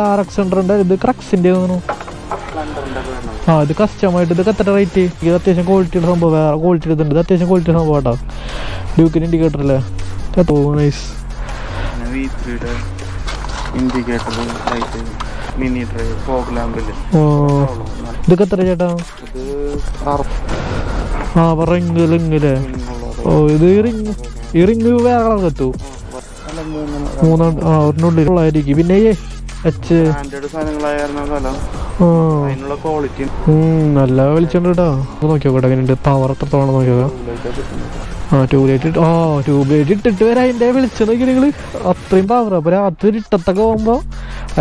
RX100 ഇത് ക്രക്സിന്റെ തോന്നുന്നു. ആ ഇത് കസ്റ്റമായിട്ട്. ഇതൊക്കെ എത്ര റേറ്റ്? ഇത് അത്യാവശ്യം ക്വാളിറ്റിയുടെ സംഭവം. വേറെ ക്വാളിറ്റി ഇതുണ്ട്. ഇത് അത്യാവശ്യം ക്വാളിറ്റി സംഭവം കേട്ടോ. ഡ്യൂക്കിന് ഇൻഡിക്കേറ്റർ അല്ലേ? നൈസ്. ഇതൊക്കെ എത്ര ചേട്ടാ? ആ റിങ് റിങ്ങല്ലേ? ഓ ഇത് ഈ റിങ് വേറെ കളർ എത്തും. ഒരെണ്ണുള്ളിലായിരിക്കും. പിന്നെ നല്ല വെളിച്ചുണ്ട് കേട്ടോ. നോക്കിയോട്ടെ എങ്ങനെയുണ്ട് പവർ എത്രത്തോളം നോക്കിയോ. ട്യൂബ് ലൈറ്റ് ഇട്ടിട്ട് വരെ അതിന്റെ വെളിച്ചം നോക്കി നിങ്ങള്. അത്രയും പവർ. അപ്പൊ രാത്രി ഇട്ടത്തൊക്കെ പോകുമ്പോ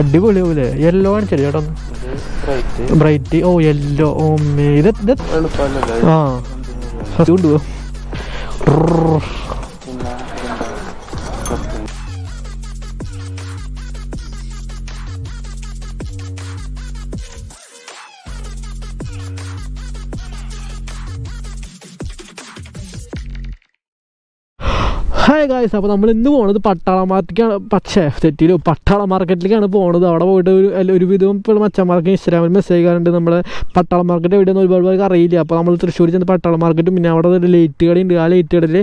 അടിപൊളി പോലെ. യെല്ലോ കാണിച്ചത് ചേട്ടാ. ബ്രൈറ്റ്. ഓ യെല്ലോ. ഓ ഇത് ആ കൊണ്ടുപോ. ഹായ് ഗായ്സ്, അപ്പോൾ നമ്മൾ ഇന്ന് പോകുന്നത് പട്ടാള മാർക്കറ്റിലേക്കാണ്. പട്ടാള മാർക്കറ്റിലേക്കാണ് പോകുന്നത്. അവിടെ പോയിട്ട് ഒരുവിധം ഇപ്പോൾ മച്ചന്മാർക്ക് ഇൻസ്റ്റാഗ്രാമിൽ മെസ്സേജ് കാണുന്നുണ്ട്. നമ്മുടെ പട്ടാള മാർക്കറ്റ് എവിടെയെന്ന് ഒരുപാട് പേർക്ക് അറിയില്ല. അപ്പോൾ നമ്മൾ തൃശ്ശൂർ ചെന്ന് പട്ടാള മാർക്കറ്റും പിന്നെ അവിടെ ഒരു ലൈറ്റ് കടയുണ്ട്. ആ ലൈറ്റ് കടയിൽ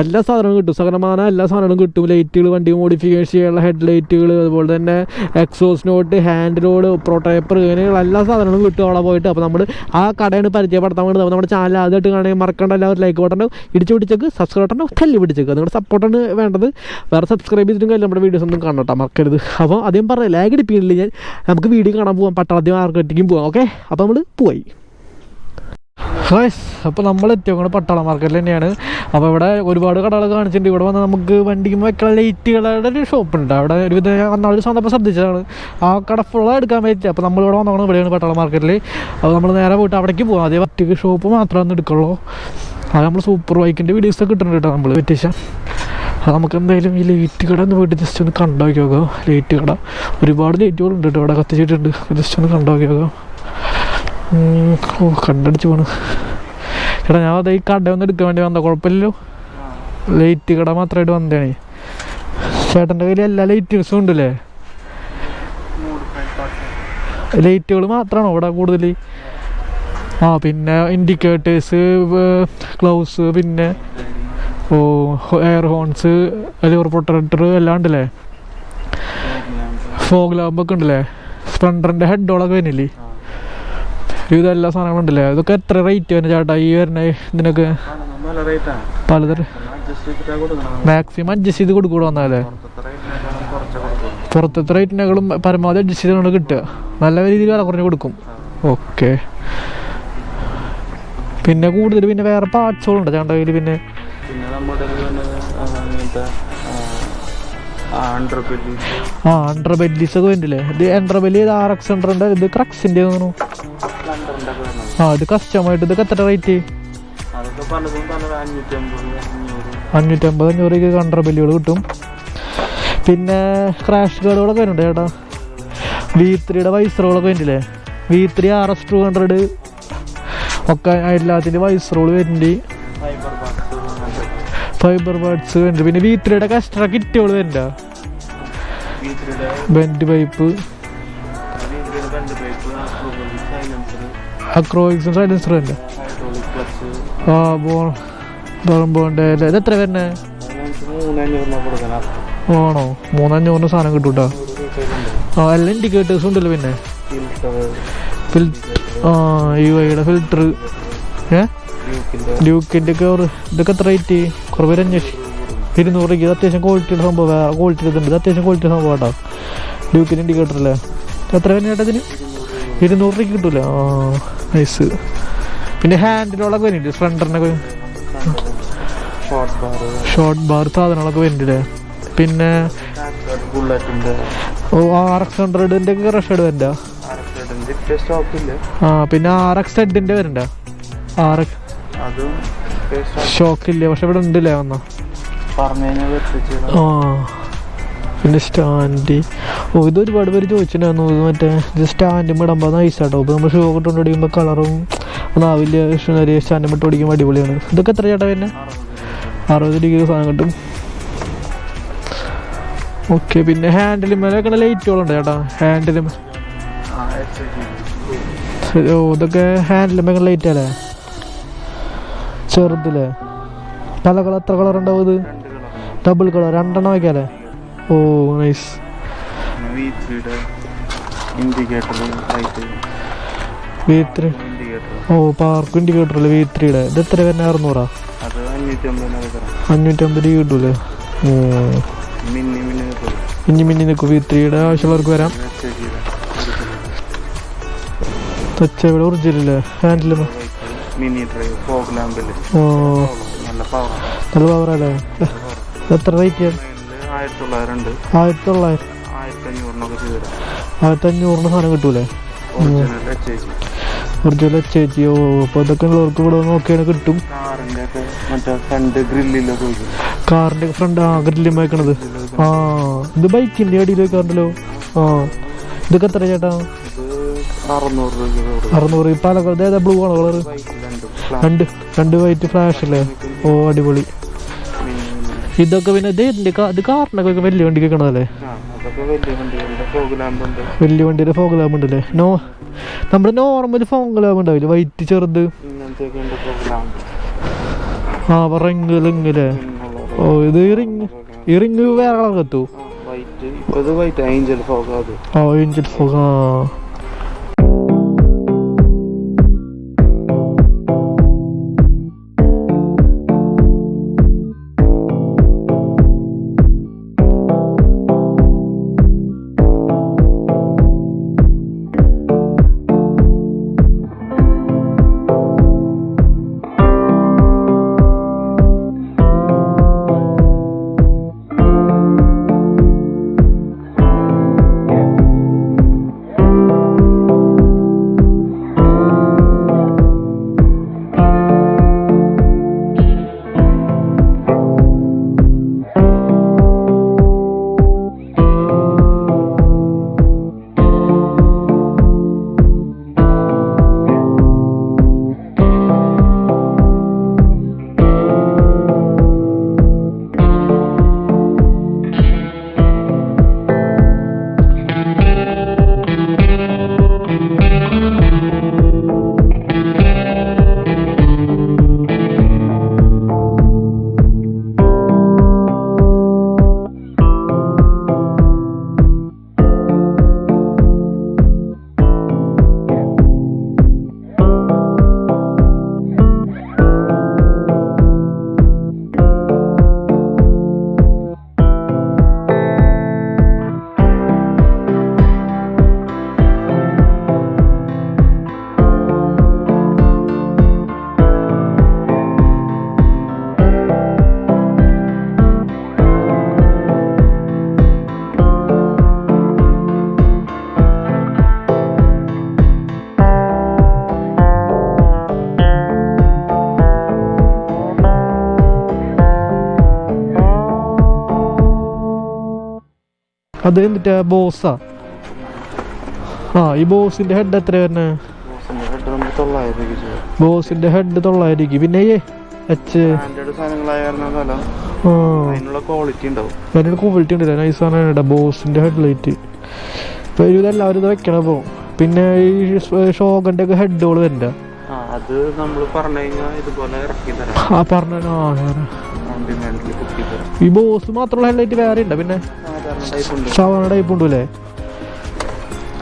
എല്ലാ സാധനങ്ങളും കിട്ടും. സകലമാന എല്ലാ സാധനങ്ങളും കിട്ടും. ലൈറ്റുകൾ, വണ്ടി മോഡിഫിക്കേഷൻ ചെയ്യാനുള്ള ഹെഡ് ലൈറ്റുകൾ, അതുപോലെ തന്നെ എക്സോസ് നോട്ട്, ഹാൻഡ് റോഡ്, പ്രൊട്ടൈപ്പർ, ഇങ്ങനെയുള്ള എല്ലാ സാധനങ്ങളും കിട്ടും അവിടെ പോയിട്ട്. അപ്പോൾ നമ്മൾ ആ കടയാണ് പരിചയപ്പെടുത്താൻ വേണ്ടി. നമ്മുടെ ചാനൽ ആദ്യമായിട്ട് കാണുകയും മറക്കേണ്ട എല്ലാവരും ലൈക്ക് ബട്ടൺ ഇടിച്ചു പിടിച്ചേക്ക്, സബ്സ്ക്രൈബ് ബട്ടൺ തല്ലി പിടിച്ചേക്ക്. നിങ്ങളുടെ സപ്പോർട്ടാണ് വേണ്ടത്. വേറെ സബ്സ്ക്രൈബ് ചെയ്തിട്ടും കാര്യം നമ്മുടെ വീഡിയോസ് ഒന്നും കാണട്ടോ, മറക്കരുത്. അപ്പോൾ ആദ്യം പറയാം, ലാഗ് അടിപ്പിക്കുന്നില്ല ഞാൻ. നമുക്ക് വീഡിയോ കാണാൻ പോകാം, പട്ടാളത്തി മാർക്കറ്റിലേക്കും പോകാം. ഓക്കെ, അപ്പോൾ നമ്മൾ പോയി. അപ്പോൾ നമ്മൾ എത്തിയോണ്ട് പട്ടാള മാർക്കറ്റിൽ തന്നെയാണ്. അപ്പോൾ ഇവിടെ ഒരുപാട് കടകൾ കാണിച്ചിട്ടുണ്ട്. ഇവിടെ വന്ന് നമുക്ക് വണ്ടിക്ക് വെക്കാൻ ലൈറ്റുകളുടെ ഒരു ഷോപ്പുണ്ട്. അവിടെ ഒരുവിധ അന്നാളൊരു സ്വന്തം ശ്രദ്ധിച്ചതാണ്. ആ കട ഫുള്ള് എടുക്കാൻ പറ്റില്ല. അപ്പോൾ നമ്മളിവിടെ വന്നോണം. ഇവിടെയാണ് പട്ടാള മാർക്കറ്റിൽ. അപ്പോൾ നമ്മൾ നേരെ പോയിട്ട് അവിടേക്ക് പോകാം. അതേ ഒറ്റയ്ക്ക് ഷോപ്പ് മാത്രമാണ് എടുക്കുള്ളൂ. അത് നമ്മൾ സൂപ്പർ ബൈക്കിൻ്റെ വീഡിയോസൊക്കെ കിട്ടുന്നുണ്ട് കേട്ടോ നമ്മൾ വ്യത്യാസം. അത് നമുക്ക് എന്തായാലും ഈ ലൈറ്റ് കട ഒന്ന് പോയിട്ട് ജസ്റ്റ് ഒന്ന് കണ്ടോക്കി നോക്കാം. ലൈറ്റ് കട ഒരുപാട് ലൈറ്റുകളുണ്ട് കേട്ടോ ഇവിടെ കത്തിച്ചിട്ടുണ്ട്. ജസ്റ്റ് ഒന്ന് കണ്ടോക്കി നോക്കാം. ഓ കണ്ടടിച്ച് പോണ് ചേട്ടാ. ഞാൻ അത് ഈ കട ഒന്ന് എടുക്കാൻ വേണ്ടി വന്നോ. കുഴപ്പമില്ലല്ലോ. ലൈറ്റ് കട മാത്രമായിട്ട് വന്നതാണ്. ചേട്ടൻ്റെ കയ്യിൽ എല്ലാ ലൈറ്റ്സും ഉണ്ടല്ലേ? ലൈറ്റുകൾ മാത്രമാണോ ഇവിടെ കൂടുതൽ? ആ പിന്നെ ഇൻഡിക്കേറ്റേഴ്സ്, ഗ്ലൗസ്, പിന്നെ ഓ എയർ ഹോൺസ്, ലിവർ പ്രൊട്ടക്ടർ എല്ലാം ഉണ്ടല്ലേ? ഫോഗ് ലാമ്പൊക്കെ ഉണ്ടല്ലേ? സ്പ്ലെൻഡറിൻ്റെ ഹെഡോളൊക്കെ വരുന്നില്ലേ? ഇതെല്ലാ സാധനങ്ങളും ഉണ്ടല്ലേ? ഇതൊക്കെ എത്ര റേറ്റ് വരുന്നത് ചേട്ടാ ഈ വരുന്ന ഇതിനൊക്കെ? പലതരം മാക്സിമം അഡ്ജസ്റ്റ് ചെയ്ത് കൊടുക്കൂടെ വന്നാലേ? പുറത്തത്തെ റേറ്റിനേക്കാളും പരമാവധി അഡ്ജസ്റ്റ് ചെയ്തുകൊണ്ട് കിട്ടുക. നല്ല രീതിയിൽ വില കുറഞ്ഞ് കൊടുക്കും. ഓക്കെ. പിന്നെ കൂടുതൽ പിന്നെ വേറെ പാർട്സുകളുണ്ട് ചേട്ടാ കയ്യിൽ? പിന്നെ അണ്ടർബെല്ലീസ് ഒക്കെ വരുന്നില്ലേ? ഇത് അണ്ടർബെല്ലി. ഇത് RX100. ഇത് ക്രക്സിന്റെ തോന്നുന്നു. ആ ഇത് കസ്റ്റമായിട്ട്. ഇതൊക്കെ എത്ര റേറ്റ്? 550-500 അണ്ടർബെല്ലികൾ കിട്ടും. പിന്നെ ക്രാഷ് ഗാർഡുകളൊക്കെ വരുന്നുണ്ട് ചേട്ടാ. V3 വൈസറുകളൊക്കെ വരുന്നില്ലേ? V3 RS200 ഒക്കെ എല്ലാത്തിൻ്റെ വൈസറുകൾ വരുന്നുണ്ട്. ഫൈബർ ബേർഡ്സ് വരുന്നുണ്ട്. പിന്നെ V3 എക്സ്ട്രാ കിറ്റുകൾ വരുന്നുണ്ട്. ബെൻഡ് പൈപ്പ്, അക്രോയിക്സും സൈലൻസർ ഉണ്ട്. ആ ബോണ്ടേ. ഇത് എത്ര വരുന്നത്? ആണോ? 3,500 സാധനം കിട്ടും കേട്ടോ. ആ എല്ലാം ഇൻഡിക്കേറ്റേഴ്സും ഉണ്ടല്ലോ. പിന്നെ യുടെ ഫിൽറ്റർ, ഡ്യൂക്കിൻ്റെ ഒക്കെ. ഇതൊക്കെ എത്ര റേറ്റ്? കുറേ പേര് അന്വേഷിച്ചു. 200 രൂപയ്ക്ക്. ഇത് അത്യാവശ്യം ക്വാളിറ്റിയുടെ സംഭവം. വേറെ ക്വാളിറ്റി ഇതുണ്ട്. ഇത് അത്യാവശ്യം ക്വാളിറ്റി സംഭവം കേട്ടോ. ഡ്യൂക്കിൻ്റെ ഇൻഡിക്കേറ്റർ അല്ലേ? എത്ര പേര് ചേട്ടാ ഇതിന്? 200 രൂപയ്ക്ക് കിട്ടൂല. ആ നൈസ്. പിന്നെ ഹാൻഡിലൊക്കെ വരുന്നുണ്ട്. സ്പ്ലെൻഡറിനൊക്കെ ഷോർട്ട് ബാർ സാധനങ്ങളൊക്കെ വരുന്നുണ്ടല്ലേ? പിന്നെ ഓ RX100 ഒക്കെ റഷേഡ് വരണ്ട. ആ പിന്നെ RX-Z വരണ്ട. ഷോക്കില്ല പക്ഷെ ഇവിടെ ഉണ്ടല്ലേ വന്നോ? ആ പിന്നെ സ്റ്റാൻഡ്. ഓ ഇത് ഒരുപാട് പേര് ചോദിച്ചിട്ടുണ്ടായിരുന്നു. ഇത് മറ്റേ ഇത് സ്റ്റാൻഡ് ഇടുമ്പോൾ നൈസാട്ടോ. ഇപ്പോൾ നമ്മൾ ഷോ ഇട്ടുകൊണ്ട് ഓടിക്കുമ്പോൾ കളറും ഒന്നാവില്ല. ചെറിയ സ്റ്റാൻഡ് ഇട്ട് ഓടിക്കുമ്പോൾ അടിപൊളിയാണ്. ഇതൊക്കെ എത്ര ചേട്ടാ? പിന്നെ 60 രൂപ സാധനം കിട്ടും. ഓക്കെ. പിന്നെ ഹാൻഡിലുമേലൊക്കെ ലൈറ്റുകളുണ്ട് ചേട്ടാ, ഹാൻഡിലും. ഓ ഇതൊക്കെ ഹാൻഡിലുമേ ലൈറ്റ് അല്ലേ, ചെറുതില്ലേ? പല കളർ, എത്ര കളർ ഉണ്ടാവും ഇത്? ഡബിൾ കളർ, 2 എണ്ണം വയ്ക്കാല്ലേ? ഓ നൈസ്. V3. ഓ പാർക്ക് ഇൻഡിക്കേറ്റർ അല്ലേ V3യുടെ? ഇത് എത്ര വരുന്ന? 600? 550 കിട്ടൂലേ? മിന്നി നിൽക്കും. V3യുടെ ആവശ്യമുള്ളവർക്ക് വരാം. ടച്ച് ഇവിടെ ഒറിജിനല്ലേ ഹാൻഡിലും? ഓ നല്ല പവറല്ലേ? എത്ര റേറ്റ്? 1900. 1500 സാധനം കിട്ടൂലേ? Original HG. ഓ അപ്പോൾ ഇതൊക്കെ ഉള്ളവർക്ക് ഇവിടെ നോക്കിയാണ് കിട്ടും. കാറിൻ്റെ ഫ്രണ്ട് ഗ്രില്ലും വെക്കണത്. ആ ഇത് ബൈക്കിൻ്റെ അടിയിൽ വെക്കാറുണ്ടല്ലോ. ആ ഇതൊക്കെ എത്ര ചേട്ടാ? 600. ഈ പാലക്കാട് ഏതാ ബ്ലൂ ആണോ കളർ? രണ്ട് വൈറ്റ് ഫ്ലാഷ് അല്ലേ? ഓ അടിപൊളി. ഇതൊക്കെ പിന്നെ ഇത് കാറിനൊക്കെ വലിയ വണ്ടിക്ക് വെക്കണതല്ലേ? വലിയ വണ്ടിയുടെ ഫോഗ് ലാമ്പ് ഉണ്ടല്ലേ? നമ്മുടെ നോർമൽ ഫോഗ് ലാമ്പ് ഉണ്ടാവില്ലേ വൈറ്റ് ചെറുത്? ആ റിങ്ങല്ലേ? ഓ ഇത് ഈ റിങ് വേറെ കളർ എത്തൂ? Angel fog. ആ അത് എന്നിട്ടാ ബോസാ? ആ ഈ ബോസിന്റെ ഹെഡ് എത്ര വരുന്നത്? ബോസിന്റെ ഹെഡ് 900. പിന്നെ ക്വാളിറ്റി ഉണ്ടല്ലേ? നൈസാണ് ബോസിന്റെ ഹെഡ് ലൈറ്റ്. ഇപ്പൊ എല്ലാവരും ഇത് വെക്കണം. അപ്പൊ പിന്നെ ഈ ഷോഗന്റെ ഒക്കെ ഹെഡുകൾ വരണ്ട. ഈ ബോസ് മാത്രമുള്ള ഹെഡ്ലൈറ്റ് വേറെ ഉണ്ട്? പിന്നെ ഷവർണ ടൈപ്പ് ഉണ്ടല്ലേ?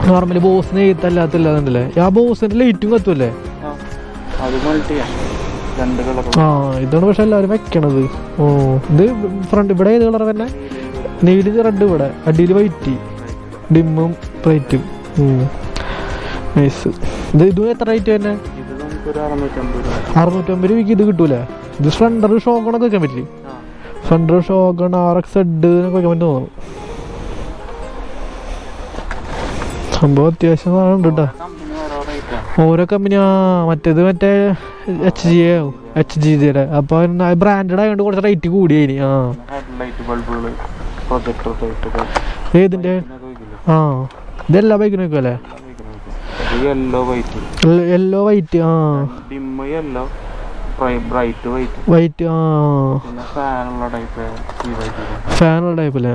നോർമലി ബോസിന് എഴുത്തല്ലാത്തല്ലേ? ആ ബോസിന്റെ ലൈറ്റും കത്തുമല്ലേ? ആ ഇതാണ് പക്ഷെ എല്ലാവരും വെക്കണത്. ഓ ഇത് ഫ്രണ്ട് ഇവിടെ ഏത് കളർ തന്നെ? നീല് റെഡ്, ഇവിടെ അടിയിൽ വൈറ്റ്, ഡിമ്മും ബ്രൈറ്റും. നൈസ്. ഇതും എത്ര റേറ്റ് തന്നെ? 650 രൂപയ്ക്ക് ഇത് കിട്ടൂലേ? ഇത് സ്പ്ലെൻഡർ ഷോഗണൊക്കെ വെക്കാൻ പറ്റില്ലേ? സ്പ്ലെൻഡർ ഷോഗൺ RX എന്നൊക്കെ വെക്കാൻ പറ്റും തോന്നുന്നു. സംഭവം അത്യാവശ്യം സാധനം ഉണ്ട് കേട്ടോ. ഓരോ കമ്പനി. മറ്റേത് HGയുടെ അപ്പൊ ബ്രാൻഡഡ് ആയതുകൊണ്ട് കുറച്ച് റേറ്റ് കൂടിയായി. ഏതിന്റെ? ഇതെല്ലാ ബൈക്കിനും വെക്കും അല്ലേ? Yellow white. വൈറ്റ്. ഫാനുള്ള ടൈപ്പ് അല്ലേ?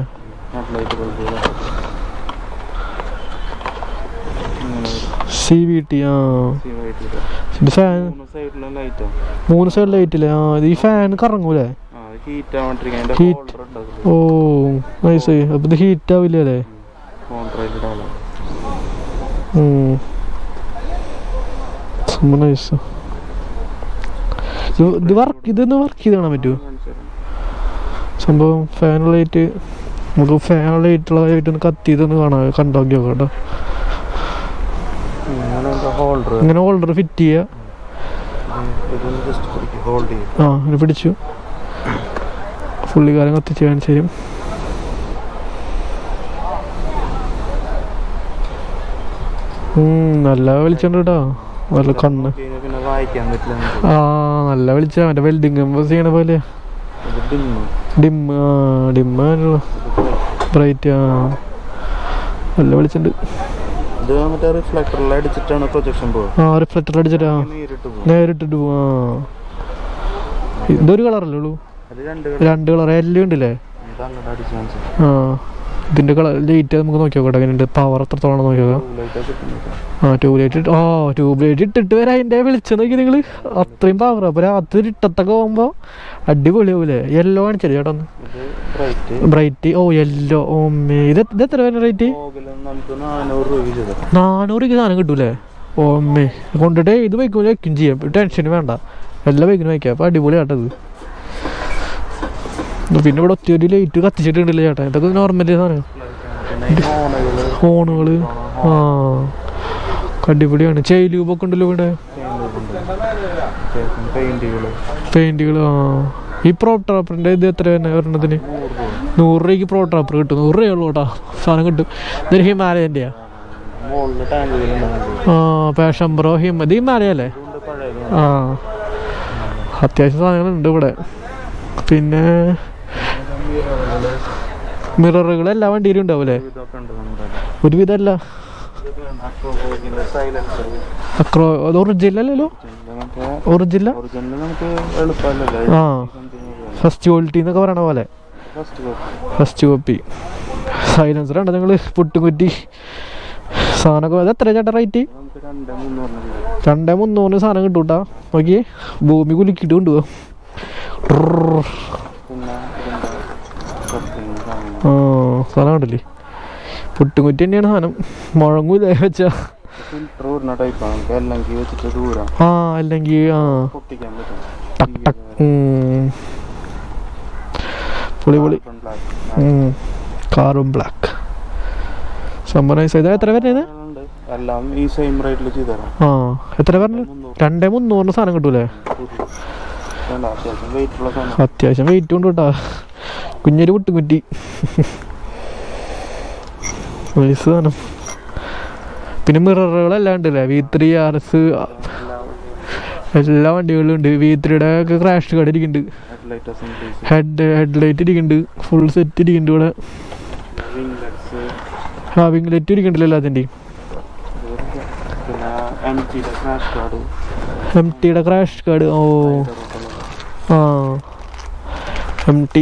CVT. ആ ഇത് ഫാൻ 3 സൈഡ് ലൈറ്റില്ലേ? ആ ഇത് ഈ ഫാൻ കറങ്ങൂലേ? ഓ നൈസ്. അപ്പൊ ഇത് ഹീറ്റ് ആവില്ല അല്ലേ? നൈസ്. ഇതൊന്ന് വർക്ക് ചെയ്ത് കാണാൻ പറ്റുമോ സംഭവം? ഫാൻ ലൈറ്റ് നമുക്ക് ഫാൻ ലൈറ്റുള്ളതായിട്ട് ഒന്ന് കത്തിയതൊന്ന് കണ്ടോക്കി നോക്കാം കേട്ടോ. ഇങ്ങനെ ഹോൾഡർ ഫിറ്റ് ചെയ്യുക. ആ ഇത് പിടിച്ചു. പുള്ളിക്കാരൻ കത്തിച്ച് കാണിച്ചു തരും. നല്ല വെളിച്ചുണ്ട് കേട്ടോ. നല്ല കണ്ണ്. ആ നല്ല വെളിച്ച. മറ്റേ വെൽഡിങ് ചെയ്യണ പോലെ ബ്രൈറ്റ്. ആ നല്ല വെളിച്ചുണ്ട്. റിഫ്ലക്ടർ അടിച്ചിട്ടാ നേരിട്ടിട്ട് പോവാ. ഇതൊരു കളറല്ലേ ഉള്ളൂ? 2 കളർ എല്ലാം ഉണ്ടല്ലേ? ആ ഇതിന്റെ കളർ ലൈറ്റ് നമുക്ക് നോക്കി നോക്കട്ടെ എങ്ങനെയുണ്ട്, പവർ എത്രത്തോളം നോക്കി നോക്കാം. ആ ട്യൂബ് ലൈറ്റ് ഇട്ടിട്ട് വരെ അതിന്റെ വെളിച്ചം നോക്കി നിങ്ങള്. അത്രയും പവർ. അപ്പൊ രാത്രി ഇട്ടത്തൊക്കെ പോകുമ്പോ അടിപൊളിയാവൂലേ? യെല്ലോ കാണിച്ചത് ചേട്ടാ ഒന്ന്. ബ്രൈറ്റ്. ഓ യെല്ലോ. ഓമ്മേ ഇത് എത്ര പേര് റേറ്റ്? 400 രൂപ സാധനം കിട്ടൂലേ? ഓമ്മേ കൊണ്ടിട്ട് ഇത് ബൈക്കിൽ വെക്കും ചെയ്യാം. ടെൻഷന് വേണ്ട, എല്ലാ ബൈക്കിനും വയ്ക്കാം. അപ്പൊ അടിപൊളിയാട്ടത്. പിന്നെ ഇവിടെ ഒത്തിരി ലൈറ്റ് കത്തിച്ചിട്ടുണ്ടല്ലേ ചേട്ടാ? ഇതൊക്കെ നോർമലി സാധനം. ഹോണുകള്. ആ അടിപൊളിയാണ്. ചെയിലൂബൊക്കെ ഉണ്ടല്ലോ ഇവിടെ. പെയിന്റുകൾ. ആ ഈ പ്രോ ട്രാപ്പറിന്റെ ഇത് എത്ര തന്നെ ഒരെണ്ണത്തിന്? 100 രൂപയ്ക്ക് പ്രോ ട്രാപ്പർ കിട്ടും. 100 രൂപയുള്ളൂ കേട്ടോ സാധനം കിട്ടും. ഇതൊരു ഹിമാലയൻ്റെയാ? ആ പാഷൻ പ്രോ ഇത് ഹിമാലയല്ലേ? ആ അത്യാവശ്യം സാധനങ്ങളുണ്ട് ഇവിടെ. പിന്നെ മിററുകൾ എല്ലാ വണ്ടിയിലും ഉണ്ടാവൂലേ? ഒരുവിധമല്ല. അത് ഒറിജിനൽ അല്ലല്ലോ? ഒറിജിനൽ. ആ ഫസ്റ്റ് ക്വാളിറ്റി എന്നൊക്കെ പറയണ പോലെ ഫസ്റ്റ് കോപ്പി. സൈലൻസർ ഉണ്ട് നിങ്ങൾ പുട്ടുകുറ്റി സാധനമൊക്കെ. അത് എത്ര ചേട്ടാ റേറ്റ്? 2,300 സാധനം കിട്ടൂട്ടാ. നോക്കിയേ ഭൂമി കുലുക്കിയിട്ട് കൊണ്ടുപോകും. ആ സാധനം കണ്ടില്ലേ? പുട്ടുകുറ്റി തന്നെയാണ് സാധനം. മുഴങ്ങൂല വെച്ചാ. ആ അല്ലെങ്കിൽ ആ ടക്ക് ടക്ക്. പൊളി. കാർബൺ ബ്ലാക്ക് സംഭവം. ഇത് എത്ര വരുന്നത്? ആ എത്ര പറഞ്ഞു? 2,300 സാധനം കിട്ടൂലേ? അത്യാവശ്യം വെയിറ്റ് ഉണ്ട് കേട്ടാ. കുഞ്ഞൊരു പുട്ടുകുറ്റി സാധനം. പിന്നെ മിററുകളെല്ലാം ഉണ്ടല്ലേ? V3 RS എല്ലാ വണ്ടികളും ഉണ്ട്. V3യുടെ ഒക്കെ ക്രാഷ് കാർഡ് ഇരിക്കുന്നുണ്ട്. ഹെഡ്ലൈറ്റ് ഇരിക്കുന്നുണ്ട്. ഫുൾ സെറ്റ് ഇരിക്കുന്നുണ്ട് ഇവിടെ. ആ വിങ് ലൈറ്റ് ഇരിക്കുന്നുണ്ടല്ലോ എല്ലാത്തിൻ്റെയും. MTയുടെ ക്രാഷ് കാർഡ്. ഓ ആ MT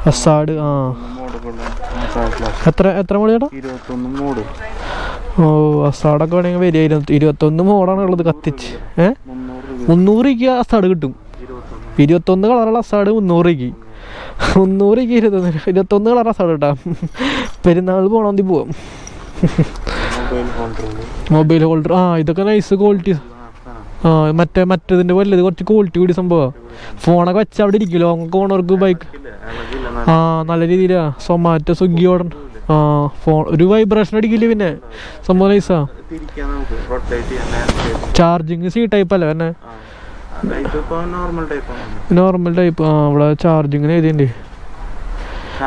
ഹസാർഡ്. ആ എത്ര മോഡ് ചേട്ടാ? 21 ഓ ഹസാർഡൊക്കെ വേണമെങ്കിൽ വരിക. 21 മോഡാണ് ഉള്ളത്. കത്തിച്ച് 300 രൂപയ്ക്ക് ഹസാർഡ് കിട്ടും. 21 കളറുള്ള ഹസാർഡ് 300 രൂപയ്ക്ക്. 300 രൂപയ്ക്ക് 21 കളർ ഹസാർഡ് കിട്ടാം. പെരുന്നാൾ പോകണമെങ്കിൽ പോവാം. Mobile holder. ആ ഇതൊക്കെ നൈസ് ക്വാളിറ്റി. ആ മറ്റേതിൻ്റെ വല്ലത് കുറച്ച് ക്വാളിറ്റി കൂടി സംഭവമാണ്. ഫോണൊക്കെ വെച്ചാൽ അവിടെ ഇരിക്കും. ലോങ് പോണവർക്ക് ബൈക്ക്. ആ നല്ല രീതിയിലാ. സൊമാറ്റോ സ്വിഗ്ഗി ഓർഡർ. ആ ഫോൺ ഒരു വൈബ്രേഷൻ അടിക്കില്ല. പിന്നെ സംഭവം നൈസാ. ചാർജിങ് C ടൈപ്പ് അല്ലേ പിന്നെ? Normal type. ആ ഇവിടെ ചാർജിങ്ങിന് എഴുതിയുണ്ട്. ആ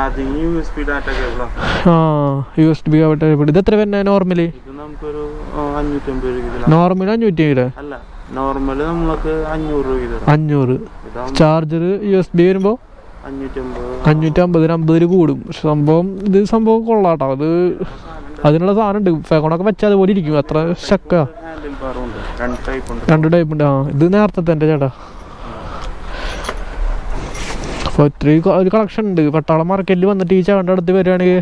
USB ടൈപ്പ്. ഇത് എത്ര പിന്നെ നോർമല്? നോർമൽ 550 500. ചാർജർ USB വരുമ്പോ 550 50 കൂടും. പക്ഷെ സംഭവം കൊള്ളാട്ടോ. അത് അതിനുള്ള സാധനം ഉണ്ട്. ഫെഗോണൊക്കെ വെച്ചാൽ അതുപോലെ ഇരിക്കും. അത്ര ശക്ക. 2 ടൈപ്പ് ഉണ്ട്. ആ ഇത് നേരത്തെ തന്നെ ചേട്ടാ. അപ്പോൾ ഒത്തിരി ഒരു കളക്ഷൻ ഉണ്ട്. പട്ടാളം മാർക്കറ്റിൽ വന്നിട്ട് ഈ ചാണ്ട അടുത്ത് വരികയാണെങ്കിൽ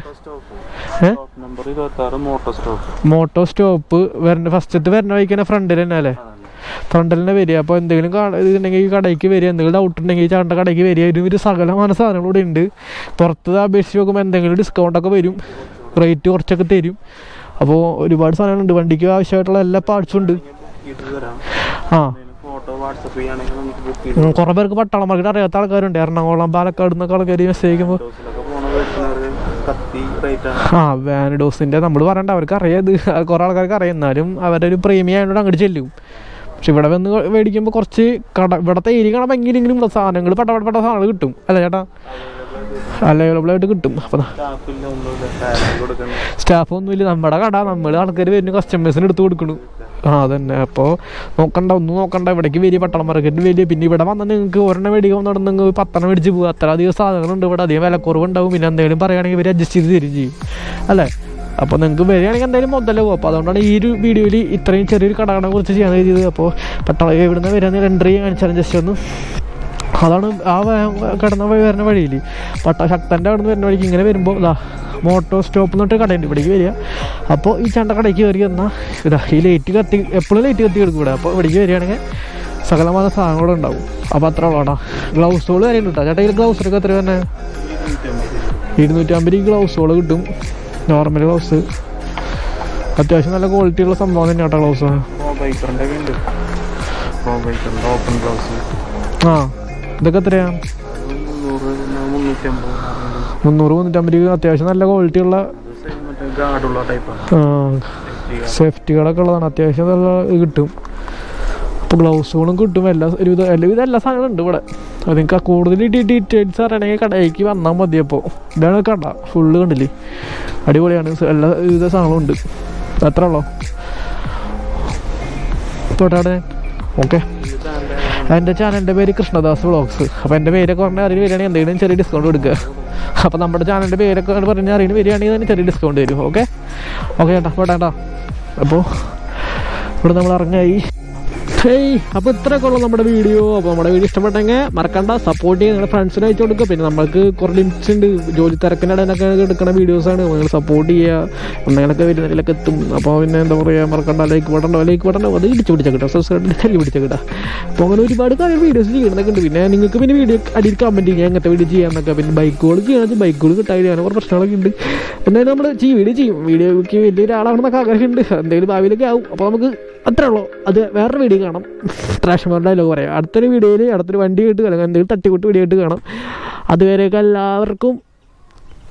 മോട്ടോ സ്റ്റോപ്പ് വരേണ്ട ഫസ്റ്റത്തെ വരണ വഴിക്കന്നെ ഫ്രണ്ടിൽ തന്നെ അല്ലേ, ഫ്രണ്ടിൽ തന്നെ വരിക. അപ്പോൾ എന്തെങ്കിലും ഇതുണ്ടെങ്കിൽ ഈ കടയ്ക്ക് വരിക, എന്തെങ്കിലും ഡൗട്ട് ഉണ്ടെങ്കിൽ ഈ ചാണ്ട കടയ്ക്ക് വരിക. ഒരു സകലமான സാധനങ്ങൾ ഇവിടെ ഉണ്ട്. പുറത്ത് അപേക്ഷിച്ച് നോക്കുമ്പോൾ എന്തെങ്കിലും ഡിസ്കൗണ്ടൊക്കെ വരും, റേറ്റ് കുറച്ചൊക്കെ തരും. അപ്പോൾ ഒരുപാട് സാധനങ്ങളുണ്ട്, വണ്ടിക്ക് ആവശ്യമായിട്ടുള്ള എല്ലാ പാർട്സും ഉണ്ട്. ആ കുറേ പേർക്ക് പട്ടാളം മാർക്കറ്റ് അറിയാത്ത ആൾക്കാരുണ്ട്, എറണാകുളം പാലക്കാട് നിന്നൊക്കെ ആൾക്കാർ മെസ്സേജ് അയക്കുമ്പോൾ വാനിഡോസിൻ്റെ നമ്മൾ പറയണ്ട, അവർക്ക് അറിയാം, ഇത് കുറേ ആൾക്കാർക്ക് അറിയാം. എന്നാലും അവരുടെ ഒരു പ്രീമിയം ആയതുകൊണ്ട് അങ്ങോട്ട് ചെല്ലും. പക്ഷെ ഇവിടെ വന്ന് മേടിക്കുമ്പോൾ കുറച്ച് ഇവിടുത്തെ ഏരിയ കാണാൻ ഭയങ്കരെങ്കിലും സാധനങ്ങൾ പെട്ട സാധനങ്ങൾ കിട്ടും അല്ല ചേട്ടാ, അവൈലബിൾ ആയിട്ട് കിട്ടും. അപ്പം സ്റ്റാഫ് ഒന്നുമില്ല, നമ്മുടെ കട നമ്മൾ ആൾക്കാർ വരുന്നു, കസ്റ്റമേഴ്സിന് എടുത്ത് കൊടുക്കണു. അതന്നെ. അപ്പോൾ ഒന്നും നോക്കണ്ട, ഇവിടേക്ക് വലിയ പട്ടാളം മാർക്കറ്റ് വലിയ. പിന്നെ ഇവിടെ വന്നാൽ നിങ്ങൾക്ക് ഒരെണ്ണം മേടിക്കാൻ നടന്നെങ്കിൽ 10 മേടിച്ച് പോകുക, അത്ര അധികം സാധനങ്ങളുണ്ട് ഇവിടെ, അധികം വിലക്കുറവുണ്ടാവും. പിന്നെ എന്തെങ്കിലും പറയുകയാണെങ്കിൽ ഇവർ അഡ്ജസ്റ്റ് ചെയ്ത് തരും ചെയ്യും അല്ലേ. അപ്പോൾ നിങ്ങൾക്ക് വരികയാണെങ്കിൽ എന്തായാലും മുതലേ പോകും. അപ്പോൾ അതുകൊണ്ടാണ് ഈ ഒരു വീഡിയോയിൽ ഇത്രയും ചെറിയൊരു കടകളെ കുറിച്ച് ചെയ്യാൻ കഴിയുന്നത്. അപ്പോൾ പട്ടാളം ഇവിടുന്ന് വരുന്ന എൻട്രി കാണിച്ചാലും ജസ്റ്റ് ഒന്ന്, അതാണ് ആ കടന്ന വരുന്ന വഴിയിൽ ശക്തൻ്റെ അവിടെ നിന്ന് വരുന്ന വഴിക്ക് ഇങ്ങനെ വരുമ്പോൾ മോട്ടോ സ്റ്റോപ്പ് എന്നിട്ട് കടയുണ്ട്, ഇവിടേക്ക് വരിക. അപ്പോൾ ഈ ചണ്ട കടയ്ക്ക് കയറി വന്നാൽ ഈ ലൈറ്റ് കത്തി, എപ്പോഴും ലൈറ്റ് കത്തി എടുക്കും ഇവിടെ. അപ്പോൾ ഇവിടേക്ക് വരികയാണെങ്കിൽ സകലമായ സാധനങ്ങളും ഉണ്ടാവും. അപ്പോൾ അത്ര ഉള്ളതാ. ഗ്ലൗസുകൾ വരെ ഉണ്ട് കേട്ടോ ചേട്ടാ. ഈ ഗ്ലൗസിനൊക്കെ എത്ര തന്നെ 250 ഗ്ലൗസുകൾ കിട്ടും. നോർമൽ ഗ്ലൗസ് അത്യാവശ്യം നല്ല ക്വാളിറ്റി ഉള്ള സംഭവം തന്നെ കേട്ടോ ഗ്ലൗസ്. ആ ഇതൊക്കെ എത്രയാണ്? 300-350 അത്യാവശ്യം നല്ല ക്വാളിറ്റി ഉള്ള സേഫ്റ്റികളൊക്കെ ഉള്ളതാണ്. അത്യാവശ്യം നല്ല കിട്ടും. അപ്പോൾ ഗ്ലൗസുകളും കിട്ടും. ഒരുവിധം എല്ലാ സാധനങ്ങളും ഉണ്ട് ഇവിടെ. അത് നിങ്ങൾക്ക് കൂടുതൽ ഡീറ്റെയിൽസ് അറിയണമെങ്കിൽ കടയിലേക്ക് വന്നാൽ മതി. അപ്പോൾ ഇതാണ് കട ഫുള്ള്, കണ്ടില്ലേ, അടിപൊളിയാണ്. എല്ലാ വിവിധ സാധനങ്ങളും ഉണ്ട്. അത്ര ഉള്ളോ തൊട്ടാടെ. ഓക്കെ, എൻ്റെ ചാനലിൻ്റെ പേര് കൃഷ്ണദാസ് വ്ളോഗ്സ്. അപ്പോൾ എൻ്റെ പേരൊക്കെ പറഞ്ഞാൽ അറിഞ്ഞ് വരികയാണെങ്കിൽ എന്തെങ്കിലും ചെറിയ ഡിസ്കൗണ്ട് കൊടുക്കുക. അപ്പോൾ നമ്മുടെ ചാനലിൻ്റെ പേരൊക്കെ പറഞ്ഞാൽ അറിഞ്ഞ് വരികയാണെങ്കിൽ തന്നെ ചെറിയ ഡിസ്കൗണ്ട് തരും. ഓക്കെ ചേട്ടാ, പോട്ടേട്ടാ. അപ്പോൾ ഇവിടെ നമ്മൾ ഇറങ്ങായി. അപ്പോൾ ഇത്രയൊക്കെ ഉള്ളൂ നമ്മുടെ വീഡിയോ. അപ്പോൾ നമ്മുടെ വീഡിയോ ഇഷ്ടപ്പെട്ടെങ്കിൽ മറക്കണ്ട സപ്പോർട്ട് ചെയ്യുക, നിങ്ങളുടെ ഫ്രണ്ട്സിന് അയച്ചു കൊടുക്കുക. പിന്നെ നമുക്ക് കുറേ ലിമിറ്റ്സ് ഉണ്ട്, ജോലി തിരക്കിനിടയിലൊക്കെ എടുക്കുന്ന വീഡിയോസാണ്. നിങ്ങൾ സപ്പോർട്ട് ചെയ്യുക, എന്തെങ്കിലുമൊക്കെ വരുന്നതിലൊക്കെ എത്തും. അപ്പോൾ പിന്നെ എന്താ പറയുക, മറക്കണ്ട ലൈക്ക് ബട്ടണ്ടോ അത് ഇടിച്ചു പിടിച്ചാൽ കിട്ടും, സബ്സ്ക്രൈബ് തല്ലി പിടിച്ചാൽ കിട്ടുക. അപ്പോൾ അങ്ങനെ ഒരുപാട് കാര്യം വീഡിയോസ് ചെയ്യുന്നതൊക്കെ ഉണ്ട്. പിന്നെ നിങ്ങൾക്ക് പിന്നെ വീഡിയോ അടിയിൽ കമൻറ്റ് ചെയ്യുക, എങ്ങനത്തെ വീഡിയോ ചെയ്യാമെന്നൊക്കെ. പിന്നെ ബൈക്കുകൾ ചെയ്യണമെങ്കിൽ ബൈക്കുകൾ കിട്ടാൻ അങ്ങനെ കുറേ പ്രശ്നങ്ങളൊക്കെ ഉണ്ട്. എന്തായാലും നമ്മൾ വീഡിയോ ചെയ്യും. വീഡിയോയ്ക്ക് വലിയൊരാളാണെന്നൊക്കെ ആഗ്രഹമുണ്ട്, എന്തെങ്കിലും ഭാവിയിലൊക്കെ ആവും. അപ്പോൾ നമുക്ക് അത്രേ ഉള്ളൂ. അത് വേറൊരു വീഡിയോ കാണാം, ട്രാഷ്മാർ ഡയലോഗ് പറയാം. അടുത്തൊരു വീഡിയോയിൽ അടുത്തൊരു വണ്ടി ഇട്ട് അല്ലെങ്കിൽ എന്തെങ്കിലും തട്ടിക്കൂട്ട് വീഡിയോ ഇട്ട് കാണാം. അതുവരെയൊക്കെ എല്ലാവർക്കും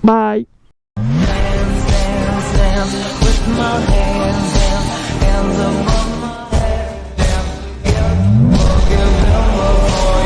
ബായ്.